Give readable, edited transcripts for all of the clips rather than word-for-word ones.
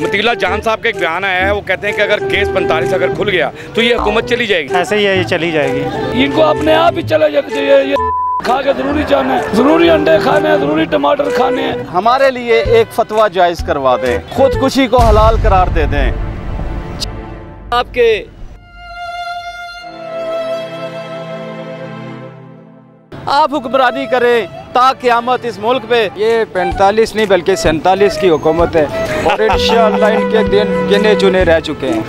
मतीला जान साहब का एक बयान आया है, वो कहते हैं कि अगर केस 45 अगर खुल गया तो ये हुकूमत चली जाएगी। ऐसे ही है, ये चली जाएगी। इनको अपने आप ही चले जाना चाहिए। ये खा के जरूरी जाना है, जरूरी अंडे खाने हैं, जरूरी टमाटर खाने हैं। हमारे लिए एक फतवा जायज़ करवा दें, खुदकुशी को हलाल करार दे दें। आपके आप हुक्मरानी करें ता क़यामत इस मुल्क पे। ये 45 नहीं बल्कि 47 की हुकूमत है और इंशाअल्लाह इनके दिन गिने चुने रह चुके हैं।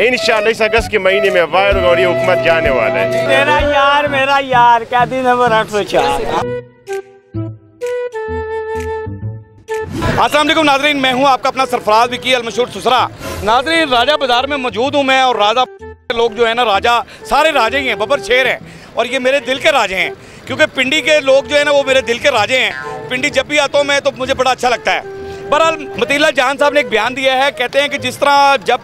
इंशाअल्लाह इस अगस्त के महीने में वायद और ये हुकूमत जाने वाला है। मेरा यार कैदी नंबर 804। अस्सलाम वालेकुम नाज़रीन, मैं हूं आपका अपना सरफराज विकी अलमशहूर सुसरा। नाज़रीन, राजा बाज़ार में मौजूद हूं मैं, और राजा लोग जो है ना, राजा सारे राजे ही हैं, बब्बर शेर हैं, और ये मेरे दिल के राजे हैं, क्योंकि पिंडी के लोग जो है ना वो मेरे दिल के राजे हैं। पिंडी जब भी आता हूँ मैं तो मुझे बड़ा अच्छा लगता है। बहरहाल मतीला जान साहब ने एक बयान दिया है, कहते हैं कि जिस तरह जब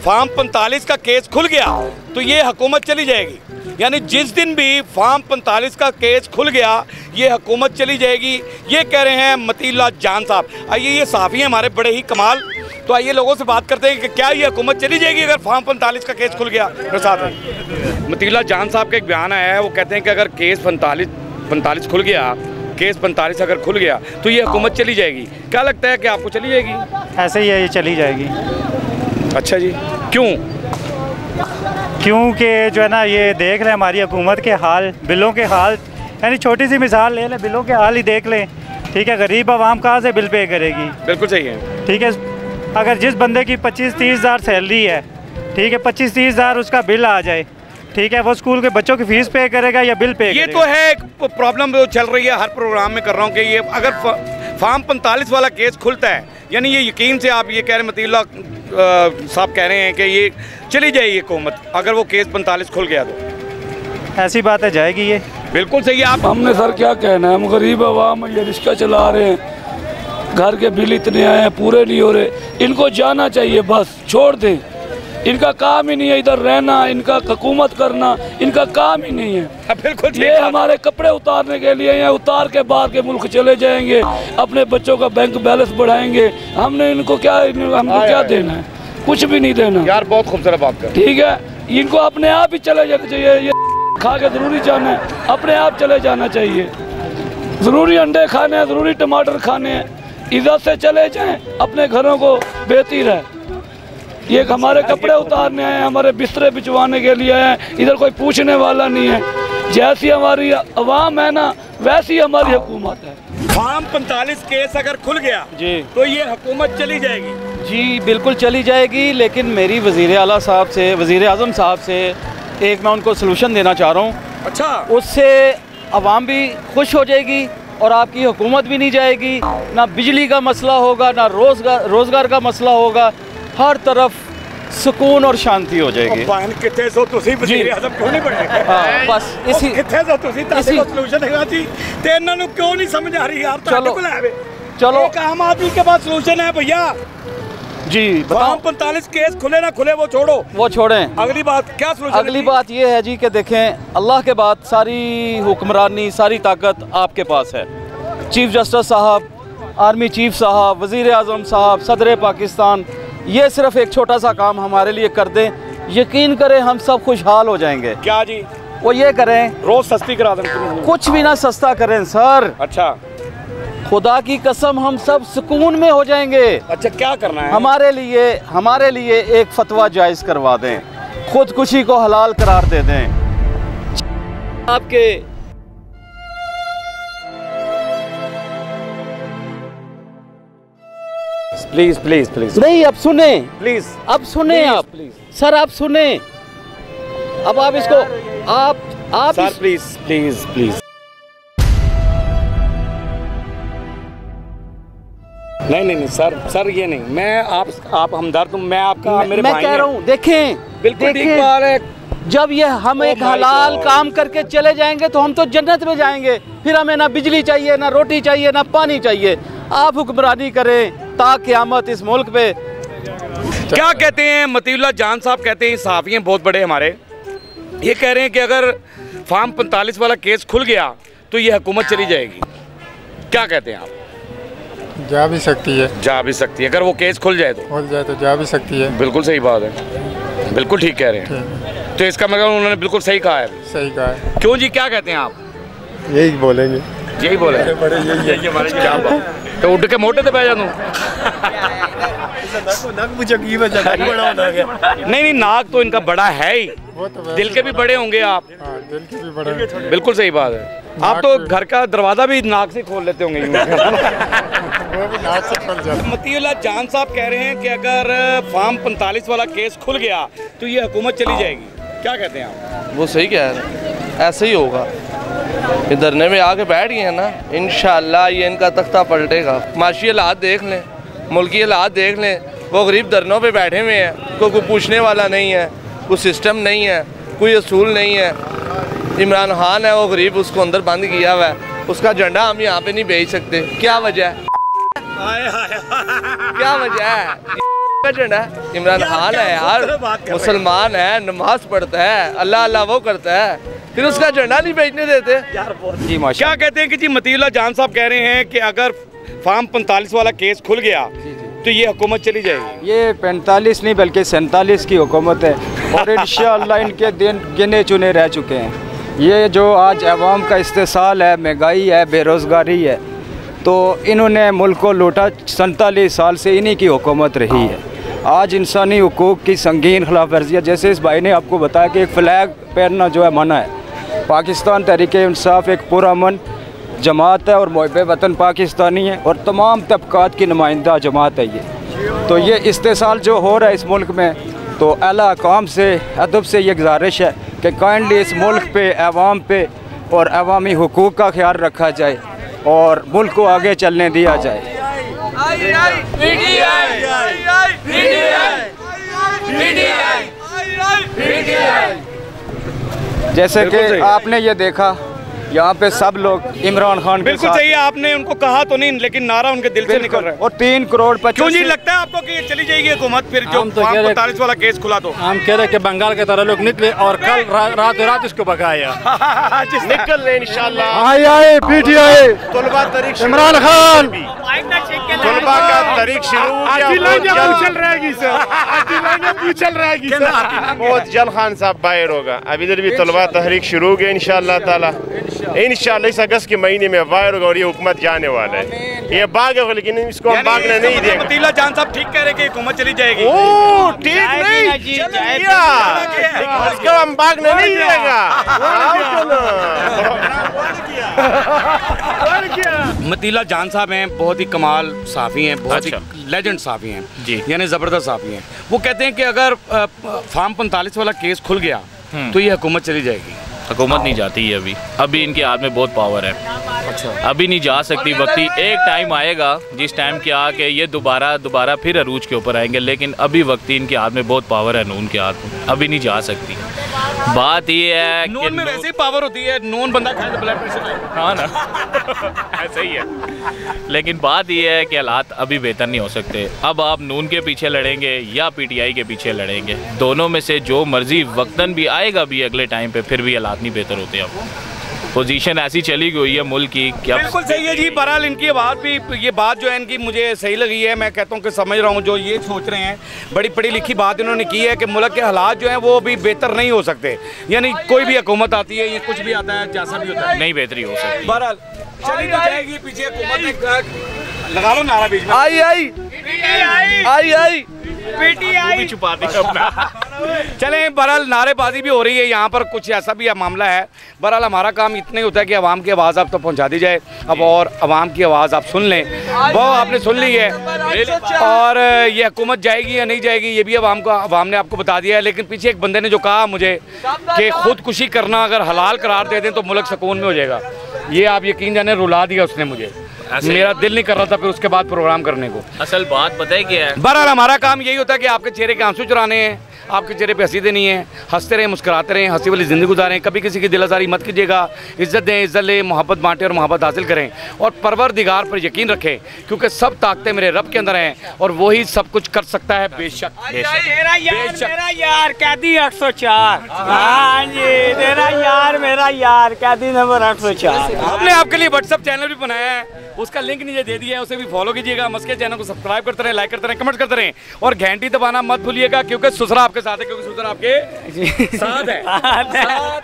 फार्म 45 का केस खुल गया तो ये हुकूमत चली जाएगी। यानी जिस दिन भी फार्म 45 का केस खुल गया ये हुकूमत चली जाएगी, ये कह रहे हैं मतीला जान साहब। आइए, ये सहाफ़ी हैं हमारे बड़े ही कमाल, तो आइए लोगों से बात करते हैं कि क्या ये हुकूमत चली जाएगी अगर फार्म 45 का केस खुल गया। मेरे साथ में मतीला जान साहब का एक बयान आया है, वो कहते हैं कि अगर केस 45 खुल गया, केस 45 अगर खुल गया तो ये हुकूमत चली जाएगी। क्या लगता है कि आपको चली जाएगी? ऐसे ही है, ये चली जाएगी। अच्छा जी, क्यों? क्योंकि जो है ना, ये देख लें हमारी हुकूमत के हाल, बिलों के हाल, यानी छोटी सी मिसाल ले लें, बिलों के हाल ही देख लें। ठीक है, गरीब आवाम कहाँ से बिल पे करेगी? बिल्कुल सही है। ठीक है, अगर जिस बंदे की 25-30 हज़ार सैलरी है, ठीक है, 25-30 हज़ार उसका बिल आ जाए, ठीक है, वो स्कूल के बच्चों की फ़ीस पे करेगा या बिल पे ये करेगा? तो है एक प्रॉब्लम जो चल रही है, हर प्रोग्राम में कर रहा हूँ कि ये अगर फार्म 45 वाला केस खुलता है, यानी ये यकीन से आप ये कह रहे हैं, मतीला साहब कह रहे हैं कि ये चली जाएगी हुकूमत अगर वो केस 45 खुल गया तो। ऐसी बात है, जाएगी ये। बिल्कुल सही है। आप हमने सर क्या कहना है, हम गरीब आवाम ये रिक्शा चला रहे हैं, घर के बिल इतने आए हैं, पूरे नहीं हो रहे। इनको जाना चाहिए, बस छोड़ दें। इनका काम ही नहीं है इधर रहना, इनका हुकूमत करना इनका काम ही नहीं है। बिल्कुल, ये हमारे कपड़े उतारने के लिए हैं, उतार के बाहर के मुल्क चले जाएंगे, अपने बच्चों का बैंक बैलेंस बढ़ाएंगे। हमने इनको क्या देना है? कुछ भी नहीं देना यार, बहुत खूबसूरत बात कर। ठीक है, इनको अपने आप ही चले जाना चाहिए। ये खा के जरूरी जाना है, अपने आप चले जाना चाहिए। जरूरी अंडे खाने हैं, जरूरी टमाटर खाने हैं, इधर से चले जाएं, अपने घरों को बेहती रहे। ये हमारे कपड़े उतारने आए हैं, हमारे बिस्तरे बिछवाने के लिए आए हैं, इधर कोई पूछने वाला नहीं है। जैसी हमारी अवाम है ना, वैसी हमारी हुकूमत है। फार्म 45 केस अगर खुल गया जी तो ये हुकूमत चली जाएगी। जी बिल्कुल चली जाएगी, लेकिन मेरी वज़ीर आला साहब से, वज़ीर आज़म साहब से एक मैं उनको सलूशन देना चाह रहा हूँ। अच्छा, उससे अवाम भी खुश हो जाएगी और आपकी हुकूमत भी नहीं जाएगी। ना बिजली का मसला होगा, ना रोज़गार का मसला होगा, हर तरफ सुकून और शांति हो जाएगी। कितने सो तुसी वज़ीर आज़म क्यों नहीं बने? हाँ, बस इसी कितने सो तुसी तासे को सलूशन देगा जी, ते इन्हां नूं क्यों नहीं समझ आ रही यार? चलो एक आम आदमी के पास सलूशन है भैया जी, फार्म 45 केस खुले ना खुले वो छोड़ो, वो छोड़ें। अगली बात क्या सलूशन? अगली बात ये है जी कि देखें, अल्लाह के बाद सारी हुक्मरानी, सारी ताकत आपके पास है। चीफ जस्टिस साहब, आर्मी चीफ साहब, वज़ीर आज़म साहब, सदर पाकिस्तान, ये सिर्फ एक छोटा सा काम हमारे लिए कर दें, यकीन करें हम सब खुशहाल हो जाएंगे। क्या जी? वो ये करें, रोज सस्ती करा दें। कुछ भी ना सस्ता करें सर, अच्छा, खुदा की कसम हम सब सुकून में हो जाएंगे। अच्छा, क्या करना है? हमारे लिए एक फतवा जायज़ करवा दें, खुदकुशी को हलाल करार दे दें। आपके प्लीज प्लीज प्लीज नहीं, अब सुने प्लीज, अब सुने आप सर, आप सुने। अब आप इसको आप सर प्लीज प्लीज प्लीज। नहीं सर ये नहीं, मैं आप हमदर्द हूँ, मैं आपका मेरे मैं भाई कह रहा हूँ, देखें बिल्कुल ठीक बात है। जब ये हम एक हलाल काम करके चले जाएंगे तो हम तो जन्नत में जाएंगे, फिर हमें ना बिजली चाहिए, ना रोटी चाहिए, ना पानी चाहिए। आप हुक्मरानी करें ता क़यामत इस मुल्क पे। क्या कहते हैं मतीला जान साहब? कहते हैं सहाफ़ी हैं बहुत बड़े हमारे, ये कह रहे हैं कि अगर फार्म 45 वाला केस खुल गया तो ये हुकूमत चली जाएगी, क्या कहते हैं आप? जा भी सकती है, जा भी सकती है, अगर वो केस खुल जाए तो जा भी सकती है। बिल्कुल सही बात है, बिल्कुल ठीक कह रहे हैं। तो इसका मतलब उन्होंने बिल्कुल सही कहा है। सही कहा है। क्यों जी, क्या कहते हैं आप? यही बोलेंगे, यही बोले यही हमारे क्या बात, तो उठ के मोटे से बह जा दूँ? नहीं, नाक तो इनका बड़ा है ही, दिल के भी बड़े होंगे आप। दिल के भी बड़े, बिल्कुल सही बात है। आप तो घर का दरवाजा भी नाक से खोल लेते होंगे। मतीउल्लाह जान साहब कह रहे हैं कि अगर फार्म 45 वाला केस खुल गया तो ये हुकूमत चली जाएगी, क्या कहते हैं आप? वो सही कह रहे हैं, ऐसे ही होगा। ये धरने में आके बैठ गए हैं ना, इंशाल्लाह ये इनका तख्ता पलटेगा। माशी हालात देख लें, मुल्की हालात देख लें, वो गरीब धरनों पे बैठे हुए हैं, कोई पूछने वाला नहीं है, कोई सिस्टम नहीं है, कोई असूल नहीं है। इमरान खान है वो गरीब, उसको अंदर बंद किया हुआ है, उसका झंडा हम यहाँ पे नहीं भेज सकते। क्या वजह है? क्या वजह है? झंडा इमरान खान है यार, मुसलमान है, नमाज पढ़ता है, अल्लाह अल्लाह वो करता है, फिर उसका झंडा नहीं भेजने देते जी। क्या कहते हैं कि जी मतीउल्लाह जान साहब कह रहे हैं कि अगर फार्म 45 वाला केस खुल गया तो ये हुकूमत चली जाएगी। ये 45 नहीं बल्कि 47 की हुकूमत है और इंशाअल्लाह इनके दिन गिने चुने रह चुके हैं। ये जो आज अवाम का इस्तेसाल है, महंगाई है, बेरोज़गारी है, तो इन्होंने मुल्क को लूटा। 47 साल से इन्हीं की हुकूमत रही है। आज इंसानी हुकूक की संगीन खिलाफ वर्जियाँ, जैसे इस भाई ने आपको बताया कि एक फ़्लैग पहनना जो है मना है। पाकिस्तान तहरीक-ए-इंसाफ एक पुरअमन जमात है और मुहिब वतन पाकिस्तानी है और तमाम तबकात की नुमाइंदा जमात है ये। तो ये इस्तेसाल जो हो रहा है इस मुल्क में, तो आला अकाम से अदब से ये गुजारिश है कि काइंडली इस मुल्क पे, अवाम पे और अवामी हुकूक का ख्याल रखा जाए और मुल्क को आगे चलने दिया जाए। जैसे कि आपने ये देखा, यहाँ पे सब लोग इमरान खान के बिल्कुल सही है, आपने उनको कहा तो नहीं, लेकिन नारा उनके दिल से निकल रहा है। और 3 करोड़ 50। क्यों जी लगता है आपको कि ये चली जाएगी हुकूमत फिर जो 45 वाला केस खुला? तो हम कह रहे हैं कि बंगाल के तरह लोग निकले और कल रात इसको भगाया। निकल रहे इंशाल्लाह। आए PTI तलबा तरीक इमरान खान, तलबा का तरीक शुरू बहुत जल्द खान साहब बाहर होगा। अभी इधर भी तलबा तहरीक शुरू हो गया इंशाअल्लाह ताला। इंशाअल्लाह इस अगस्त के महीने में बाहर होगा और ये हुकूमत जाने वाला है। ये भाग होगा लेकिन इसको हम भागने नहीं देंगे। मतीउल्लाह जान साहब ठीक कह रहे हैं कि हुकूमत चली जाएगी। ओ ठीक नहीं, इसको हम भागने नहीं देगा। मतीउल्लाह जान साहब हैं, बहुत ही कमाल साफ़ी हैं, बहुत ही लेजेंड साफ़ी हैं जी, यानी ज़बरदस्त साफ़ी हैं। वो कहते हैं कि अगर फार्म 45 वाला केस खुल गया तो ये हुकूमत चली जाएगी। हुकूमत नहीं जाती है अभी इनके हाथ में बहुत पावर है। अच्छा, अभी नहीं जा सकती। वक्ती एक टाइम आएगा जिस टाइम के आके ये दोबारा फिर अरूज के ऊपर आएंगे, लेकिन अभी वक्ती इनके हाथ में बहुत पावर है, नून के हाथ में, अभी नहीं जा सकती। बात ये है नून में वैसे ही पावर होती है, नून बंदा खाए तो ब्लड प्रेशर आएगा। हाँ ना, ऐसा ही है। लेकिन बात ये है कि हालात अभी बेहतर नहीं हो सकते। अब आप नून के पीछे लड़ेंगे या PTI के पीछे लड़ेंगे, दोनों में से जो मर्जी वक्तन भी आएगा भी अगले टाइम पे, फिर भी हालात नहीं बेहतर होते। अब पोजीशन ऐसी चली गई है मुल्क की क्या। बिल्कुल सही है जी। बहरहाल इनकी बात भी, ये बात जो है इनकी मुझे सही लगी है। मैं कहता हूँ कि समझ रहा हूँ जो ये सोच रहे हैं, बड़ी पढ़ी लिखी बात इन्होंने की है कि मुल्क के हालात जो हैं वो भी बेहतर नहीं हो सकते। यानी कोई भी हुकूमत आती है, ये कुछ भी आता है, जैसा भी होता है, नहीं बेहतरी हो सकती। बहरहाल चली तो जाएगी पीछे हुकूमत। लगा लो नारा बीच में, आई PTI भी छुपा दी अपना। चलें, बहरहाल नारेबाजी भी हो रही है यहाँ पर, कुछ ऐसा भी मामला है। बहरहाल हमारा काम इतना ही होता है कि आवाम की आवाज़ आप तक पहुँचा दी जाए। अब और आवाम की आवाज़ आप सुन लें, वो आपने सुन ली है। और ये हुकूमत जाएगी या नहीं जाएगी ये भी आवाम ने आपको बता दिया है। लेकिन पीछे एक बंदे ने जो कहा मुझे कि खुदकुशी करना अगर हलाल करार दे दें तो मुल्क सुकून में हो जाएगा, ये आप यकीन जाने रुला दिया उसने मुझे। मेरा दिल नहीं कर रहा था फिर उसके बाद प्रोग्राम करने को। असल बात पता है क्या है, बहरहाल हमारा काम यही होता है कि आपके चेहरे के आंसू चुराने हैं, आपके चेहरे पे हंसी नहीं है, हंसते रहें, मुस्कुराते रहें, हंसी वाली ज़िंदगी गुजारें, कभी किसी की दिलासारी मत कीजिएगा, इज़्ज़त दें, इज़्ज़त लें, मोहब्बत बांटें और मोहब्बत हासिल करें और परवरदिगार पर यकीन रखें, क्योंकि सब ताकतें मेरे रब के अंदर हैं और वही सब कुछ कर सकता है। बेशक मेरा यार कैदी 804। हाँ जी, मेरा यार कैदी नंबर 804। हमने आपके लिए व्हाट्सएप चैनल भी बनाया है, उसका लिंक नीचे दे दिया है, उसे भी फॉलो कीजिएगा। मस्के चैनल को सब्सक्राइब करते रहें, लाइक करते रहें, कमेंट करते रहें और घंटी दबाना मत भूलिएगा, क्योंकि सुसरा आपके साथ है, क्योंकि सुसरा आपके साथ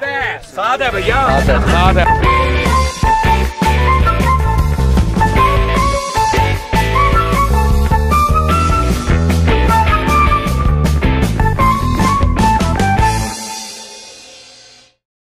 है, साथ है भैया, साथ है।